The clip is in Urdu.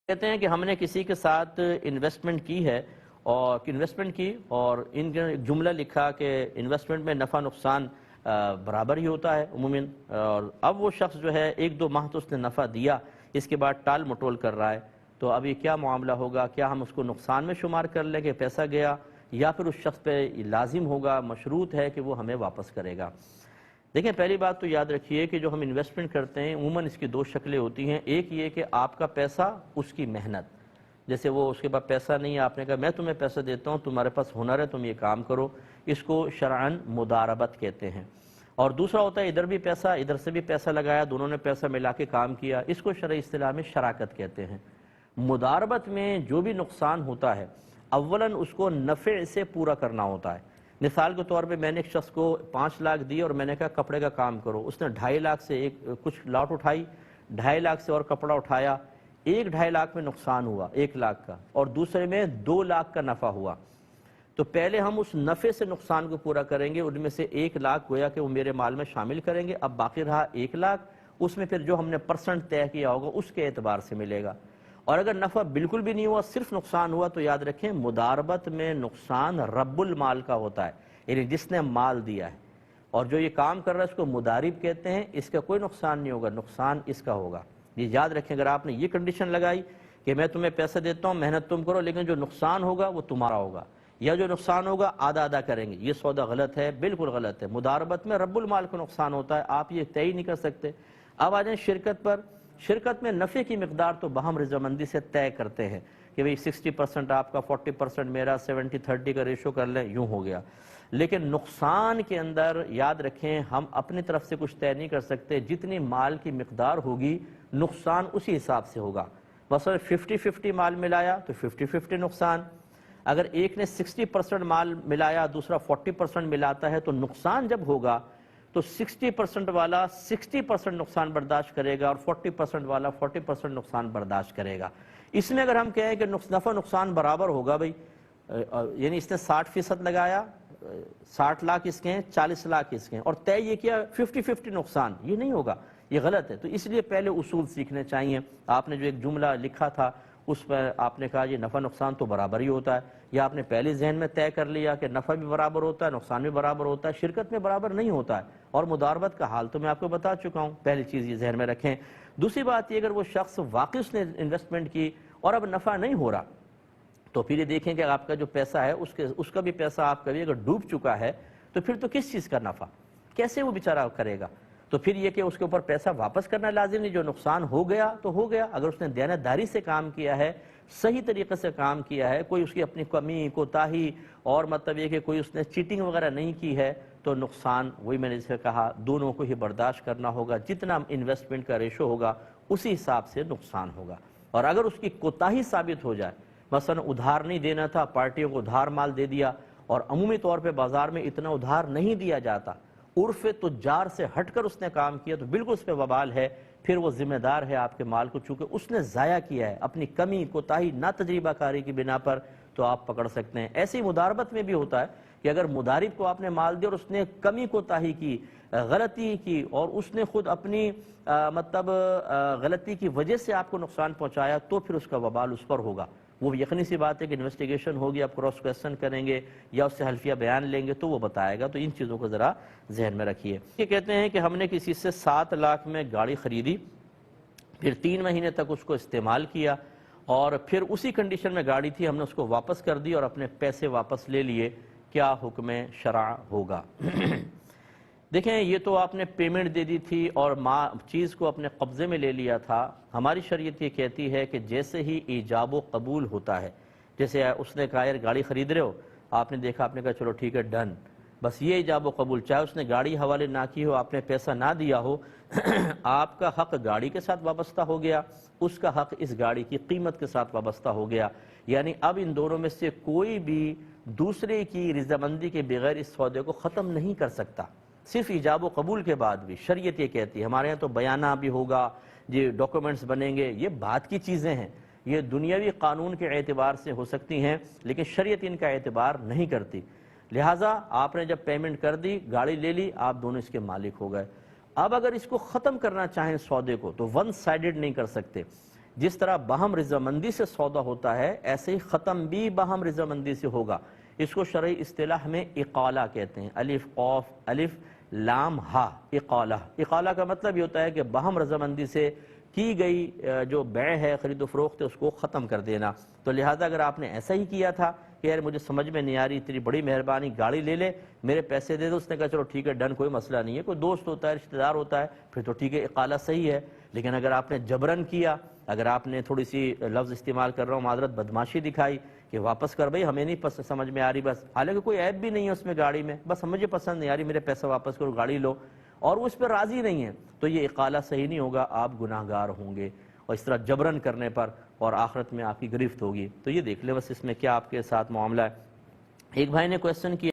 کہتے ہیں کہ ہم نے کسی کے ساتھ انویسٹمنٹ کی ہے اور ان کا ایک جملہ لکھا کہ انویسٹمنٹ میں نفع نقصان برابر ہی ہوتا ہے عموماً، اور اب وہ شخص جو ہے ایک دو ماہ تو اس نے نفع دیا، اس کے بعد ٹال مٹول کر رہا ہے، تو اب یہ کیا معاملہ ہوگا؟ کیا ہم اس کو نقصان میں شمار کر لیں کہ پیسہ گیا، یا پھر اس شخص پہ لازم ہوگا، مشروط ہے کہ وہ ہمیں واپس کرے گا؟ دیکھیں، پہلی بات تو یاد رکھیے کہ جو ہم انویسٹمنٹ کرتے ہیں عموماً اس کی دو شکلیں ہوتی ہیں۔ ایک یہ کہ آپ کا پیسہ، اس کی محنت، جیسے وہ اس کے بعد پیسہ نہیں ہے، آپ نے کہا میں تمہیں پیسہ دیتا ہوں، تمہارے پاس ہنر ہے، تم یہ کام کرو، اس کو شرعاً مداربت کہتے ہیں۔ اور دوسرا ہوتا ہے ادھر بھی پیسہ، ادھر سے بھی پیسہ لگایا، دونوں نے پیسہ ملا کے کام کیا، اس کو شرعی اصطلاح میں شراکت کہتے ہیں۔ مداربت میں جو بھی نقصان ہوتا ہے اولاً اس کو نفع سے پورا کرنا ہوتا ہے۔ مثال کے طور پہ میں نے ایک شخص کو 5 لاکھ دی اور میں نے کہا کپڑے کا کام کرو، اس نے 2.5 لاکھ سے کچھ لاٹ اٹھائی، 2.5 لاکھ سے اور کپڑا اٹھایا، 1.5 لاکھ میں نقصان ہوا 1 لاکھ کا، اور دوسرے میں 2 لاکھ کا نفع ہوا۔ تو پہلے ہم اس نفع سے نقصان کو پورا کریں گے، ان میں سے 1 لاکھ گویا کہ وہ میرے مال میں شامل کریں گے، اب باقی رہا 1 لاکھ، اس میں پھر جو ہم نے پرسنٹ طے کیا ہوگا اس کے اعتبار سے ملے گا۔ اور اگر نفع بالکل بھی نہیں ہوا، صرف نقصان ہوا، تو یاد رکھیں مداربت میں نقصان رب المال کا ہوتا ہے، یعنی جس نے مال دیا ہے، اور جو یہ کام کر رہا ہے اس کو مدارب کہتے ہیں، اس کا کوئی نقصان نہیں ہوگا، نقصان اس کا ہوگا۔ یہ یاد رکھیں، اگر آپ نے یہ کنڈیشن لگائی کہ میں تمہیں پیسہ دیتا ہوں، محنت تم کرو، لیکن جو نقصان ہوگا وہ تمہارا ہوگا، یا جو نقصان ہوگا آدھا آدھا کریں گے، یہ سودا غلط ہے، بالکل غلط ہے۔ مداربت میں رب المال کو نقصان ہوتا ہے، آپ یہ طے ہی نہیں کر سکتے۔ اب آ جائیں شرکت پر۔ شرکت میں نفع کی مقدار تو باہم رضامندی سے طے کرتے ہیں کہ بھئی 60% آپ کا، 40% میرا، 70-30 کا ریشو کر لیں، یوں ہو گیا۔ لیکن نقصان کے اندر یاد رکھیں ہم اپنی طرف سے کچھ طے نہیں کر سکتے، جتنی مال کی مقدار ہوگی نقصان اسی حساب سے ہوگا۔ مثلا 50-50 مال ملایا تو 50-50 نقصان، اگر ایک نے 60% مال ملایا، دوسرا 40% ملاتا ہے، تو نقصان جب ہوگا تو 60% والا 60% نقصان برداشت کرے گا، اور 40% والا 40% نقصان برداشت کرے گا۔ اس میں اگر ہم کہیں کہ نفع نقصان برابر ہوگا بھئی، یعنی اس نے 60% لگایا، 60 لاکھ اس کے ہیں، 40 لاکھ اس کے ہیں، اور طے یہ کیا 50-50 نقصان، یہ نہیں ہوگا، یہ غلط ہے۔ تو اس لیے پہلے اصول سیکھنے چاہیے۔ آپ نے جو ایک جملہ لکھا تھا اس پر آپ نے کہا یہ نفع نقصان تو برابر ہی ہوتا ہے، یا آپ نے پہلے ذہن میں طے کر لیا کہ نفع بھی برابر ہوتا ہے، نقصان بھی برابر ہوتا ہے، شرکت میں برابر نہیں ہوتا ہے۔ اور مداربت کا حال تو میں آپ کو بتا چکا ہوں، پہلی چیز یہ ذہن میں رکھیں۔ دوسری بات یہ، اگر وہ شخص واقعی اس نے انویسٹمنٹ کی اور اب نفع نہیں ہو رہا، تو پھر یہ دیکھیں کہ آپ کا جو پیسہ ہے اس کا بھی پیسہ آپ کا بھی اگر ڈوب چکا ہے، تو پھر تو کس چیز کا نفع، کیسے وہ بیچارہ کرے گا؟ تو پھر یہ کہ اس کے اوپر پیسہ واپس کرنا لازم نہیں، جو نقصان ہو گیا تو ہو گیا۔ اگر اس نے دیانتداری سے کام کیا ہے، صحیح طریقے سے کام کیا ہے، کوئی اس کی اپنی کمی کوتاہی اور مطلب یہ کہ کوئی اس نے چیٹنگ وغیرہ نہیں کی ہے، تو نقصان وہی میں نے جسے کہا دونوں کو ہی برداشت کرنا ہوگا، جتنا انویسٹمنٹ کا ریشو ہوگا اسی حساب سے نقصان ہوگا۔ اور اگر اس کی کوتاہی ثابت ہو جائے، مثلا ادھار نہیں دینا تھا، پارٹیوں کو ادھار مال دے دیا، اور عمومی طور پہ بازار میں اتنا ادھار نہیں دیا جاتا، عرف تجار سے ہٹ کر اس نے کام کیا، تو بالکل اس پہ وبال ہے، پھر وہ ذمہ دار ہے آپ کے مال کو، چونکہ اس نے ضائع کیا ہے اپنی کمی کوتاہی نا تجربہ کاری کی بنا پر، تو آپ پکڑ سکتے ہیں۔ ایسی مداربت میں بھی ہوتا ہے کہ اگر مدارب کو آپ نے مال دیا اور اس نے کمی کوتاہی کی، غلطی کی، اور اس نے خود اپنی غلطی کی وجہ سے آپ کو نقصان پہنچایا، تو پھر اس کا وبال اس پر ہوگا۔ وہ یقینی سی بات ہے کہ انویسٹیگیشن ہوگی، آپ کراس کویسچن کریں گے یا اس سے حلفیہ بیان لیں گے تو وہ بتائے گا، تو ان چیزوں کو ذرا ذہن میں رکھیے۔ یہ کہتے ہیں کہ ہم نے کسی سے 7 لاکھ میں گاڑی خریدی، پھر 3 مہینے تک اس کو استعمال کیا، اور پھر اسی کنڈیشن میں گاڑی تھی، ہم نے اس کو واپس کر دی اور اپنے پیسے واپس لے لیے، کیا حکم شرع ہوگا؟ دیکھیں، یہ تو آپ نے پیمنٹ دے دی تھی اور چیز کو اپنے قبضے میں لے لیا تھا۔ ہماری شریعت یہ کہتی ہے کہ جیسے ہی ایجاب و قبول ہوتا ہے، جیسے اس نے کہا یار گاڑی خرید رہے ہو، آپ نے دیکھا، آپ نے کہا چلو ٹھیک ہے ڈن، بس یہ ایجاب و قبول، چاہے اس نے گاڑی حوالے نہ کی ہو، آپ نے پیسہ نہ دیا ہو، آپ کا حق گاڑی کے ساتھ وابستہ ہو گیا، اس کا حق اس گاڑی کی قیمت کے ساتھ وابستہ ہو گیا۔ یعنی اب ان دونوں میں سے کوئی بھی دوسرے کی رضامندی کے بغیر اس سودے کو ختم نہیں کر سکتا، صرف ایجاب و قبول کے بعد بھی۔ شریعت یہ کہتی ہے، ہمارے ہاں تو بیانہ بھی ہوگا، یہ ڈاکومنٹس بنیں گے، یہ بات کی چیزیں ہیں، یہ دنیاوی قانون کے اعتبار سے ہو سکتی ہیں، لیکن شریعت ان کا اعتبار نہیں کرتی۔ لہٰذا آپ نے جب پیمنٹ کر دی، گاڑی لے لی، آپ دونوں اس کے مالک ہو گئے۔ اب اگر اس کو ختم کرنا چاہیں سودے کو، تو ون سائیڈڈ نہیں کر سکتے۔ جس طرح باہم رضامندی سے سودا ہوتا ہے ایسے ہی ختم بھی باہم رضامندی سے ہوگا. اس کو شرعی اصطلاح میں اقالہ کہتے ہیں. الف قاف الف لام ہا اقالہ. اقالہ کا مطلب یہ ہوتا ہے کہ باہم رضامندی سے کی گئی جو بیع ہے خرید و فروخت ہے اس کو ختم کر دینا. تو لہٰذا اگر آپ نے ایسا ہی کیا تھا کہ یار مجھے سمجھ میں نہیں آ رہی، اتنی بڑی مہربانی، گاڑی لے لے، میرے پیسے دے دو، اس نے کہا چلو ٹھیک ہے ڈن، کوئی مسئلہ نہیں ہے، کوئی دوست ہوتا ہے، رشتہ دار ہوتا ہے، پھر تو ٹھیک ہے اقالہ صحیح ہے. لیکن اگر آپ نے جبرن کیا، اگر آپ نے تھوڑی سی لفظ استعمال کر رہا ہوں معذرت بدماشی دکھائی کہ واپس کر بھائی ہمیں نہیں سمجھ میں آ رہی، بس حالانکہ کوئی عیب بھی نہیں ہے اس میں گاڑی میں، بس مجھے پسند نہیں آ رہی، میرے پیسے واپس کرو، گاڑی لو، اور وہ اس پہ راضی نہیں ہے، تو یہ اقالہ صحیح نہیں ہوگا، آپ گناہ گار ہوں گے. اور اس طرح جبرن کرنے پر اور آخرت میں آپ کی گرفت ہوگی. تو یہ دیکھ لیں بس اس میں کیا آپ کے ساتھ معاملہ ہے. ایک بھائی نے کویسچن کیا